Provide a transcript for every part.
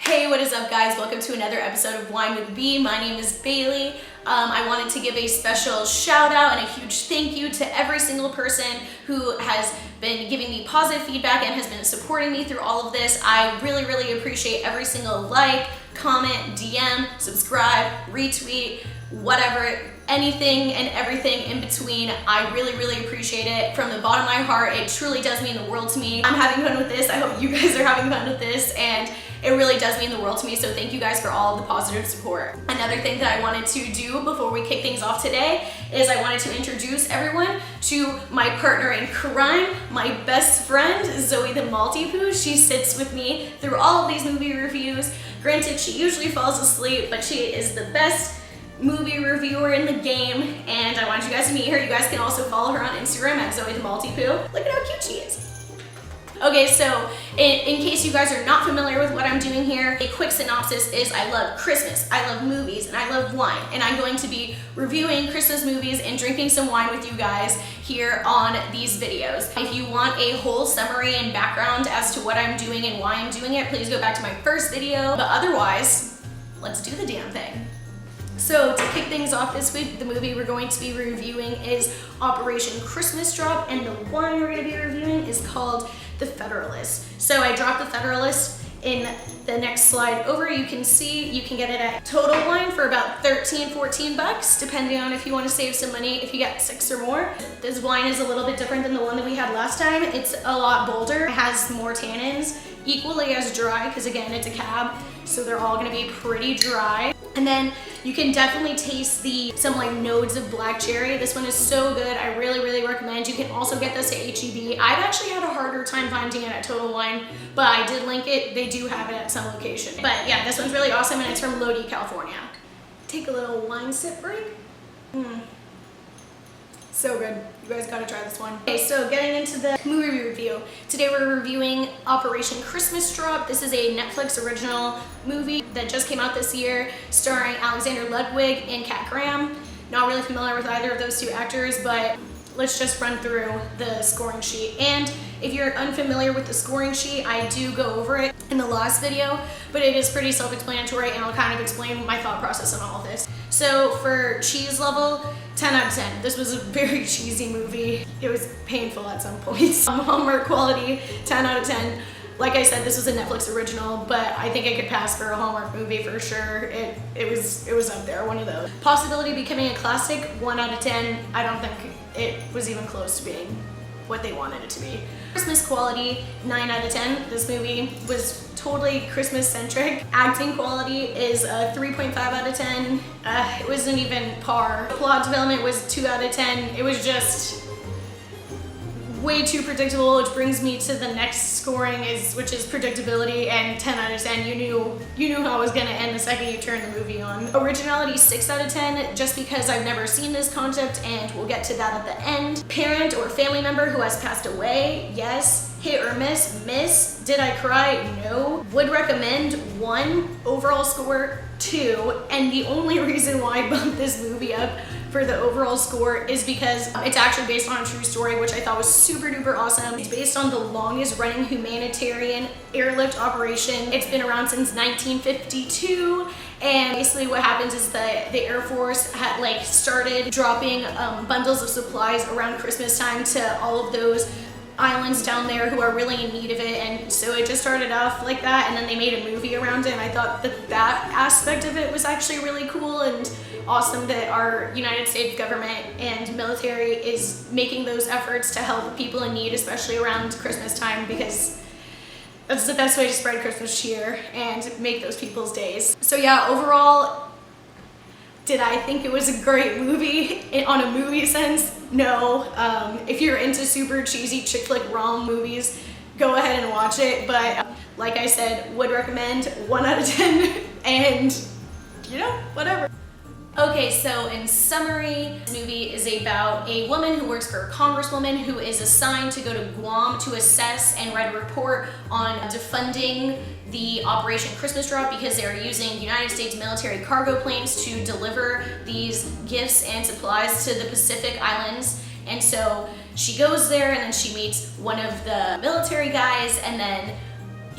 Hey, what is up guys? Welcome to another episode of Wine with B. My name is Bailey. I wanted to give a special shout out and a huge thank you to every single person who has been giving me positive feedback and has been supporting me through all of this. I really appreciate every single like, comment, DM, subscribe, retweet, whatever, anything and everything in between. I really appreciate it from the bottom of my heart. It truly does mean the world to me. I'm having fun with this. I hope you guys are having fun with this, and it really does mean the world to me, so thank you guys for all of the positive support. Another thing that I wanted to do before we kick things off today is I wanted to introduce everyone to my partner in crime, my best friend, Zoe the Maltipoo. She sits with me through all of these movie reviews. Granted, she usually falls asleep, but she is the best movie reviewer in the game, and I want you guys to meet her. You guys can also follow her on Instagram at Zoe the Maltipoo. Look at how cute she is. Okay, so in case you guys are not familiar with what I'm doing here, a quick synopsis is I love Christmas, I love movies, and I love wine. And I'm going to be reviewing Christmas movies and drinking some wine with you guys here on these videos. If you want a whole summary and background as to what I'm doing and why I'm doing it, please go back to my first video. But otherwise, let's do the damn thing. So to kick things off this week, the movie we're going to be reviewing is Operation Christmas Drop, and the wine we're going to be reviewing is called The Federalist. So I dropped The Federalist in the next slide over. You can see you can get it at Total Wine for about 13-14 bucks, depending on if you want to save some money if you get 6 or more. This wine is a little bit different than the one that we had last time. It's a lot bolder, it has more tannins, equally as dry, because again, it's a cab, so they're all going to be pretty dry. And then you can definitely taste some like nodes of black cherry. This one is so good. I really recommend. You can also get this at H-E-B. I've actually had a harder time finding it at Total Wine, but I did link it. They do have it at some location. But yeah, this one's really awesome, and it's from Lodi, California. Take a little wine sip break. So good. You guys gotta try this one. Okay, so getting into the movie review. Today we're reviewing Operation Christmas Drop. This is a Netflix original movie that just came out this year, starring Alexander Ludwig and Kat Graham. Not really familiar with either of those two actors, but let's just run through the scoring sheet. And if you're unfamiliar with the scoring sheet, I do go over it in the last video, but it is pretty self-explanatory, and I'll kind of explain my thought process on all of this. So for cheese level, 10 out of 10. This was a very cheesy movie. It was painful at some points. Hallmark quality, 10 out of 10. Like I said, this was a Netflix original, but I think it could pass for a Hallmark movie for sure. It was up there, one of those. Possibility becoming a classic, 1 out of 10. I don't think it was even close to being what they wanted it to be. Christmas quality, 9 out of 10. This movie was totally Christmas centric. Acting quality is a 3.5 out of 10. It wasn't even par. Plot development was 2 out of 10. It was just way too predictable, which brings me to the next scoring, which is predictability, and 10 out of 10. You knew how it was gonna end the second you turned the movie on. Originality, 6 out of 10, just because I've never seen this concept, and we'll get to that at the end. Parent or family member who has passed away, yes. Hit or miss, miss. Did I cry? No. Would recommend, 1. Overall score, 2. And the only reason why I bumped this movie up for the overall score is because it's actually based on a true story, which I thought was super duper awesome. It's based on the longest running humanitarian airlift operation. It's been around since 1952, and basically what happens is the Air Force had started dropping bundles of supplies around Christmas time to all of those islands down there who are really in need of it, and so it just started off like that, and then they made a movie around it, and I thought that aspect of it was actually really cool and awesome that our United States government and military is making those efforts to help people in need, especially around Christmas time, because that's the best way to spread Christmas cheer and make those people's days. So yeah, overall, did I think it was a great movie on a movie sense? No. If you're into super cheesy chick flick rom movies, go ahead and watch it. But like I said, would recommend, 1 out of 10, and whatever. Okay, so in summary, this movie is about a woman who works for a congresswoman who is assigned to go to Guam to assess and write a report on defunding the Operation Christmas Drop, because they are using United States military cargo planes to deliver these gifts and supplies to the Pacific Islands. And so she goes there, and then she meets one of the military guys, and then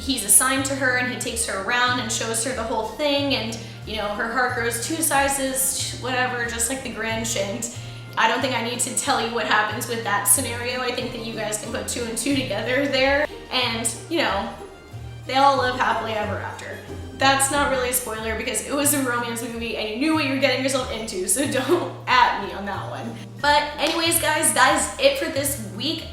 he's assigned to her and he takes her around and shows her the whole thing, and you know, her heart grows 2 sizes, whatever, just like the Grinch. And I don't think I need to tell you what happens with that scenario. I think that you guys can put 2 and 2 together there. And, you know, they all live happily ever after. That's not really a spoiler because it was a romance movie and you knew what you were getting yourself into, so don't at me on that one. But anyways, guys, that is it for this week.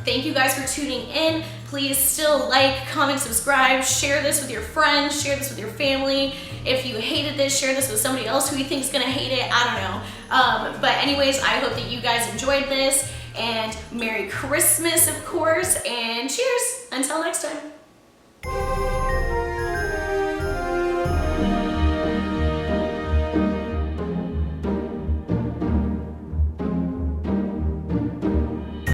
Thank you guys for tuning in. Please still like, comment, subscribe, share this with your friends, share this with your family. If you hated this, share this with somebody else who you think is gonna hate it. I don't know. But anyways, I hope that you guys enjoyed this, and Merry Christmas, of course, and cheers. Until next time.